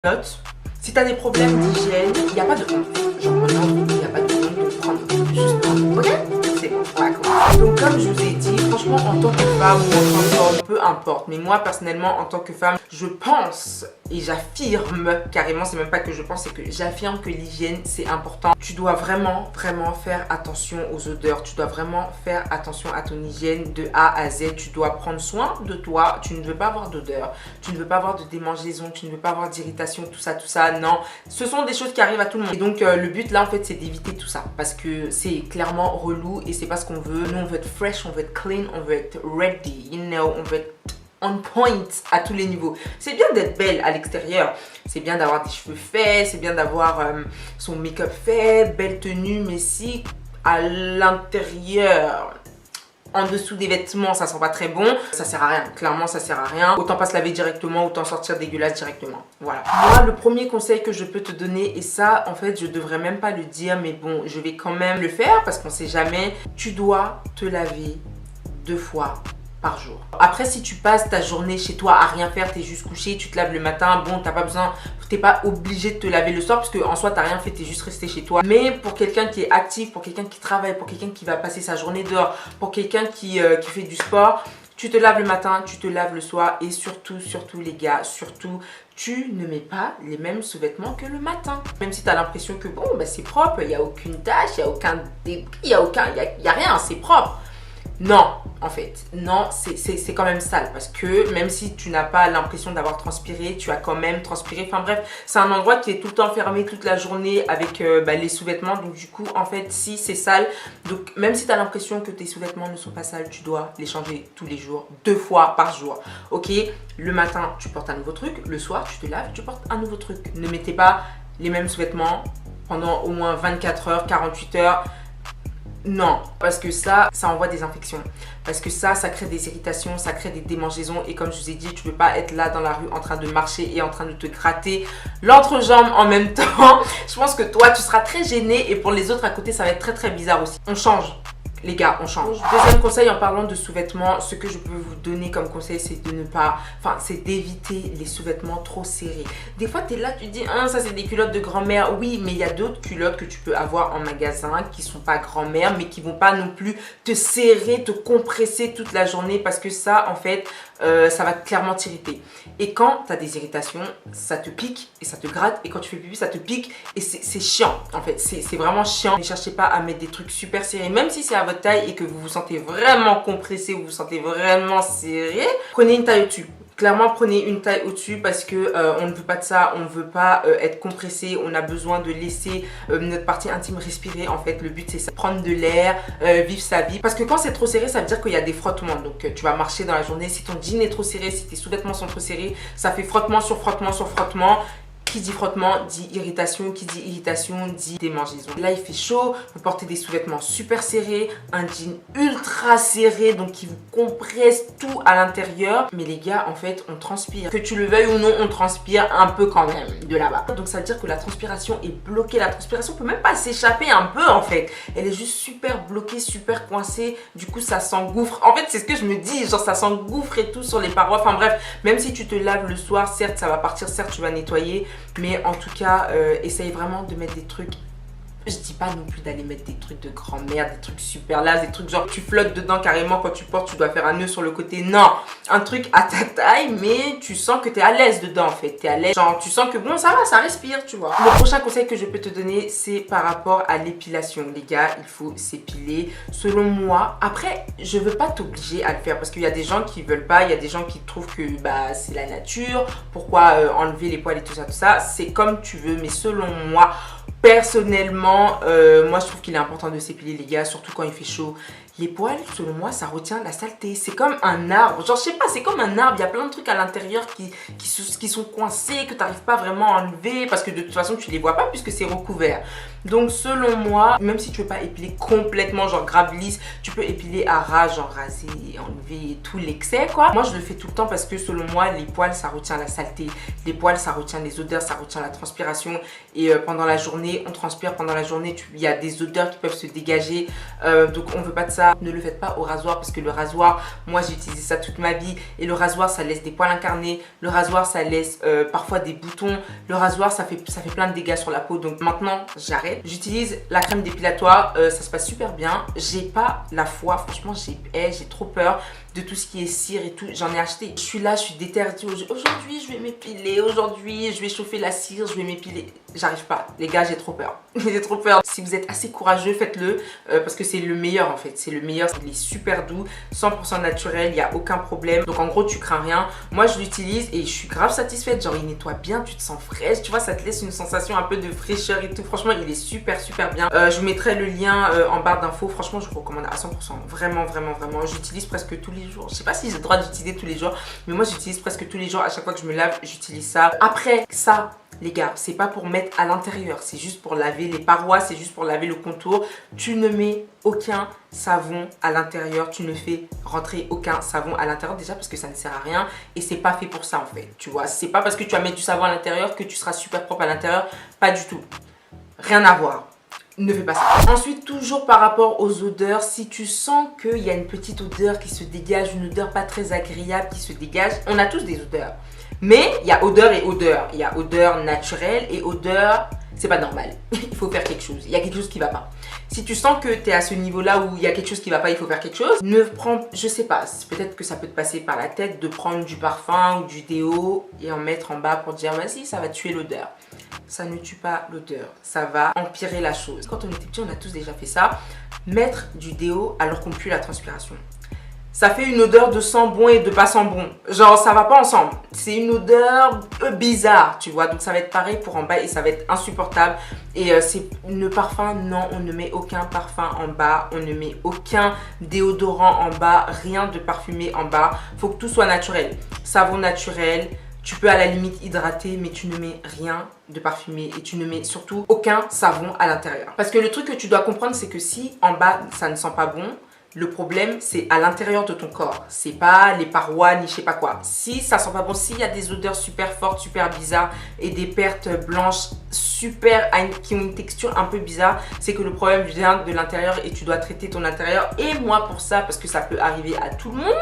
Note, si t'as des problèmes d'hygiène, il n'y a pas de honte. Genre vraiment, il n'y a pas de honte de prendre, juste prendre. Ok? C'est bon, on va commencer. Donc comme je vous ai dit, franchement en tant que femme ou en tant qu'homme, peu importe. Mais moi personnellement en tant que femme, je pense et j'affirme carrément, c'est même pas que je pense, c'est que j'affirme que l'hygiène c'est important. Tu dois vraiment faire attention aux odeurs. Tu dois vraiment faire attention à ton hygiène de A à Z. Tu dois prendre soin de toi. Tu ne veux pas avoir d'odeur. Tu ne veux pas avoir de démangeaison. Tu ne veux pas avoir d'irritation, tout ça. Non, ce sont des choses qui arrivent à tout le monde. Et donc le but là en fait c'est d'éviter tout ça. Parce que c'est clairement relou et c'est pas ce qu'on veut. Nous on veut être fresh, on veut être clean, on veut être ready. You know, on veut être on point à tous les niveaux. C'est bien d'être belle à l'extérieur, c'est bien d'avoir des cheveux faits, c'est bien d'avoir son make-up fait, belle tenue, mais si à l'intérieur, en dessous des vêtements, ça sent pas très bon, ça sert à rien. Clairement, ça sert à rien. Autant pas se laver directement, autant sortir dégueulasse directement. Voilà. Moi, le premier conseil que je peux te donner, et ça, en fait, je devrais même pas le dire, mais bon, je vais quand même le faire parce qu'on sait jamais. Tu dois te laver 2 fois par jour. Après, si tu passes ta journée chez toi à rien faire, t'es juste couché, tu te laves le matin, bon, t'as pas besoin, t'es pas obligé de te laver le soir parce que en soi t'as rien fait, t'es juste resté chez toi. Mais pour quelqu'un qui est actif, pour quelqu'un qui travaille, pour quelqu'un qui va passer sa journée dehors, pour quelqu'un qui fait du sport, tu te laves le matin, tu te laves le soir et surtout les gars, surtout, tu ne mets pas les mêmes sous-vêtements que le matin. Même si tu as l'impression que bon, bah, c'est propre, il n'y a aucune tache, il n'y a aucun débris, il n'y a rien, c'est propre. Non, en fait, non, c'est quand même sale parce que même si tu n'as pas l'impression d'avoir transpiré, tu as quand même transpiré. Enfin bref, c'est un endroit qui est tout le temps fermé toute la journée avec les sous-vêtements. Donc du coup, en fait, si c'est sale, donc même si tu as l'impression que tes sous-vêtements ne sont pas sales, tu dois les changer tous les jours, 2 fois par jour. Ok, le matin, tu portes un nouveau truc, le soir, tu te laves, tu portes un nouveau truc. Ne mettez pas les mêmes sous-vêtements pendant au moins 24 heures, 48 heures. Non, parce que ça envoie des infections. Parce que ça crée des irritations, ça crée des démangeaisons. Et comme je vous ai dit, tu ne peux pas être là dans la rue en train de marcher et en train de te gratter l'entrejambe en même temps. Je pense que toi, tu seras très gêné et pour les autres à côté, ça va être très bizarre aussi. On change. Les gars, on change. Deuxième conseil en parlant de sous-vêtements, ce que je peux vous donner comme conseil, c'est de ne pas, c'est d'éviter les sous-vêtements trop serrés. Des fois, tu es là, tu te dis, ah, ça c'est des culottes de grand-mère. Oui, mais il y a d'autres culottes que tu peux avoir en magasin qui sont pas grand-mère, mais qui vont pas non plus te serrer, te compresser toute la journée parce que ça, en fait, ça va clairement t'irriter. Et quand tu as des irritations, ça te pique et ça te gratte. Et quand tu fais pipi, ça te pique et c'est chiant. En fait, c'est vraiment chiant. Ne cherchez pas à mettre des trucs super serrés, même si c'est à votre taille et que vous vous sentez vraiment compressé, vous vous sentez vraiment serré, prenez une taille au-dessus. Clairement, prenez une taille au-dessus parce que on ne veut pas de ça, on ne veut pas être compressé, on a besoin de laisser notre partie intime respirer. En fait, le but c'est ça, prendre de l'air, vivre sa vie. Parce que quand c'est trop serré, ça veut dire qu'il y a des frottements. Donc tu vas marcher dans la journée, si ton jean est trop serré, si tes sous-vêtements sont trop serrés, ça fait frottement sur frottement sur frottement. Qui dit frottement dit irritation, qui dit irritation dit démangeaison. Là il fait chaud, vous portez des sous-vêtements super serrés, un jean ultra serré donc qui vous compresse tout à l'intérieur. Mais les gars en fait on transpire. Que tu le veuilles ou non on transpire un peu quand même de là-bas. Donc ça veut dire que la transpiration est bloquée. La transpiration peut même pas s'échapper un peu en fait. Elle est juste super bloquée, super coincée. Du coup ça s'engouffre. En fait c'est ce que je me dis, genre ça s'engouffre et tout sur les parois. Enfin bref, même si tu te laves le soir, certes ça va partir, certes tu vas nettoyer. Mais en tout cas, essaye vraiment de mettre des trucs. Je dis pas non plus d'aller mettre des trucs de grand-mère, des trucs super larges, des trucs genre tu flottes dedans carrément quand tu portes, tu dois faire un nœud sur le côté. Non, un truc à ta taille, mais tu sens que tu es à l'aise dedans en fait. Tu es à l'aise, genre tu sens que bon, ça va, ça respire, tu vois. Le prochain conseil que je peux te donner, c'est par rapport à l'épilation. Les gars, il faut s'épiler. Selon moi, après, je veux pas t'obliger à le faire parce qu'il y a des gens qui veulent pas, il y a des gens qui trouvent que bah, c'est la nature. Pourquoi enlever les poils et tout ça. C'est comme tu veux, mais selon moi, personnellement, moi je trouve qu'il est important de s'épiler les gars, surtout quand il fait chaud. Les poils, selon moi, ça retient la saleté. C'est comme un arbre. Genre, je sais pas, c'est comme un arbre. Il y a plein de trucs à l'intérieur qui sont coincés, que tu n'arrives pas vraiment à enlever parce que de toute façon, tu les vois pas puisque c'est recouvert. Donc, selon moi, même si tu veux pas épiler complètement, genre grave lisse, tu peux épiler à ras, genre raser et enlever tout l'excès, quoi. Moi, je le fais tout le temps parce que selon moi, les poils, ça retient la saleté. Les poils, ça retient les odeurs, ça retient la transpiration. Et pendant la journée, on transpire. Pendant la journée, il y a des odeurs qui peuvent se dégager. Donc, on veut pas de ça. ça, ne le faites pas au rasoir parce que le rasoir, moi j'ai utilisé ça toute ma vie et le rasoir ça laisse des poils incarnés, le rasoir ça laisse parfois des boutons, le rasoir ça fait plein de dégâts sur la peau, donc maintenant j'arrête. J'utilise la crème dépilatoire, ça se passe super bien. J'ai pas la foi, franchement j'ai trop peur de tout ce qui est cire et tout, j'en ai acheté. Je suis là, je suis déterminée, aujourd'hui je vais m'épiler, aujourd'hui je vais chauffer la cire, je vais m'épiler. J'arrive pas, les gars, j'ai trop peur. J'ai trop peur. Si vous êtes assez courageux, faites-le parce que c'est le meilleur en fait. C'est le meilleur, il est super doux, 100% naturel, il n'y a aucun problème. Donc en gros, tu crains rien. Moi, je l'utilise et je suis grave satisfaite. Genre, il nettoie bien, tu te sens fraîche. Tu vois, ça te laisse une sensation un peu de fraîcheur et tout. Franchement, il est super bien. Je vous mettrai le lien en barre d'infos. Franchement, je vous recommande à 100%. Vraiment. J'utilise presque tous les jours. Je sais pas si j'ai le droit d'utiliser tous les jours, mais moi, j'utilise presque tous les jours. À chaque fois que je me lave, j'utilise ça. Après ça, les gars, c'est pas pour mettre à l'intérieur, c'est juste pour laver les parois, c'est juste pour laver le contour. Tu ne mets aucun savon à l'intérieur, tu ne fais rentrer aucun savon à l'intérieur déjà parce que ça ne sert à rien et c'est pas fait pour ça en fait. Tu vois, c'est pas parce que tu vas mettre du savon à l'intérieur que tu seras super propre à l'intérieur, pas du tout. Rien à voir. Ne fais pas ça. Ensuite, toujours par rapport aux odeurs, si tu sens qu'il y a une petite odeur qui se dégage, une odeur pas très agréable qui se dégage, on a tous des odeurs. Mais il y a odeur et odeur. Il y a odeur naturelle et odeur, c'est pas normal. Il faut faire quelque chose. Il y a quelque chose qui va pas. Si tu sens que tu es à ce niveau-là où il y a quelque chose qui va pas, il faut faire quelque chose. Ne prends, je sais pas, peut-être que ça peut te passer par la tête de prendre du parfum ou du déo et en mettre en bas pour dire vas-y, ça va tuer l'odeur. Ça ne tue pas l'odeur, ça va empirer la chose. Quand on était petit, on a tous déjà fait ça. Mettre du déo alors qu'on pue la transpiration. Ça fait une odeur de sang bon et de pas sang bon. Genre, ça va pas ensemble. C'est une odeur bizarre, tu vois. Donc, ça va être pareil pour en bas et ça va être insupportable. Et c'est le parfum, non, on ne met aucun parfum en bas. On ne met aucun déodorant en bas. Rien de parfumé en bas. Faut que tout soit naturel. Savon naturel. Tu peux à la limite hydrater, mais tu ne mets rien de parfumé et tu ne mets surtout aucun savon à l'intérieur. Parce que le truc que tu dois comprendre, c'est que si en bas, ça ne sent pas bon, le problème, c'est à l'intérieur de ton corps. C'est pas les parois ni je sais pas quoi. Si ça sent pas bon, s'il y a des odeurs super fortes, super bizarres et des pertes blanches qui ont une texture un peu bizarre, c'est que le problème vient de l'intérieur et tu dois traiter ton intérieur. Et moi pour ça, parce que ça peut arriver à tout le monde,